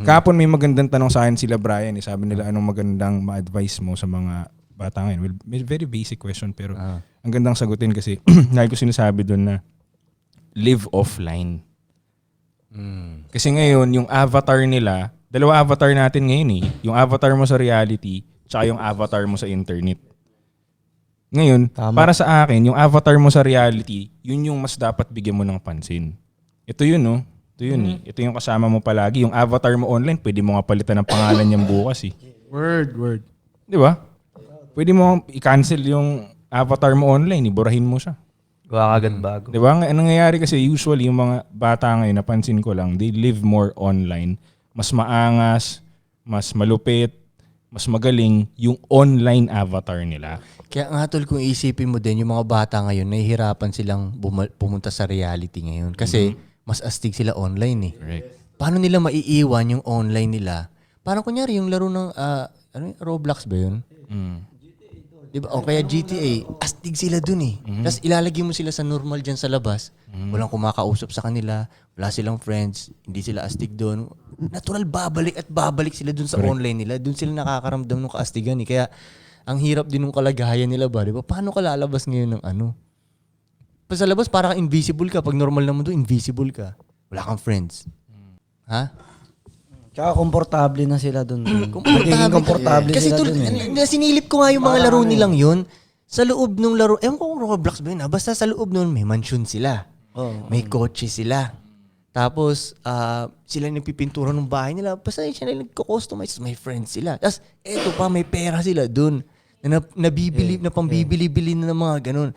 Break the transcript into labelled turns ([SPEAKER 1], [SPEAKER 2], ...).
[SPEAKER 1] Kahapon may magandang tanong sa akin sila Brian. Sabi nila anong magandang ma-advise mo sa mga bata ngayon. Well, very basic question pero ang gandang sagutin kasi lagi ko sinasabi doon na live offline. Kasi ngayon yung avatar nila, dalawa avatar natin ngayon eh. Yung avatar mo sa reality tsaka yung avatar mo sa internet. Ngayon, para sa akin, yung avatar mo sa reality, yun yung mas dapat bigyan mo ng pansin. Ito yun, no? Ito yun eh. Ito yung kasama mo palagi. Yung avatar mo online, pwede mo nga palitan ng pangalan niyang bukas eh.
[SPEAKER 2] Word.
[SPEAKER 1] Di ba? Pwede mo i-cancel yung avatar mo online, iburahin mo siya.
[SPEAKER 3] Gawa agad bago.
[SPEAKER 1] Di ba? Ang nangyayari kasi usually yung mga bata ngayon, napansin ko lang, they live more online. Mas maangas, mas malupit, mas magaling yung online avatar nila.
[SPEAKER 4] Kaya nga tol, kung isipin mo din, yung mga bata ngayon, nahihirapan silang pumunta sa reality ngayon. Kasi mas astig sila online eh.
[SPEAKER 1] Correct.
[SPEAKER 4] Paano nila maiiwan yung online nila? Parang kunyari yung laro ng Roblox ba yun? Diba? O kaya GTA, astig sila dun eh. Tapos ilalagay mo sila sa normal dyan sa labas. Walang kumakausap sa kanila, wala silang friends, hindi sila astig dun. Natural, babalik sila dun sa online nila. Dun sila nakakaramdam ng kaastigan eh. Kaya ang hirap din ng kalagayan nila ba? Diba? Paano ka lalabas ngayon ng ano? Pag sa labas, parang invisible ka. Pag normal naman doon, invisible ka. Wala kang friends. Ha?
[SPEAKER 2] Tsaka komportable na sila doon.
[SPEAKER 4] Komportable.
[SPEAKER 2] Komportable
[SPEAKER 4] Kasi
[SPEAKER 2] sila doon eh.
[SPEAKER 4] Sinilip ko nga yung mga laro nilang yun. Sa loob ng laro, ewan ko kung Roblox ba yun ha? Basta sa loob nun, may mansion sila. May kotse sila. Tapos, sila nagpipintura ng bahay nila. Basta siya na nagko-customize. May friends sila. Tapos, eto pa, may pera sila dun. Na nabibili, na pambibili-bili na ng mga ganun.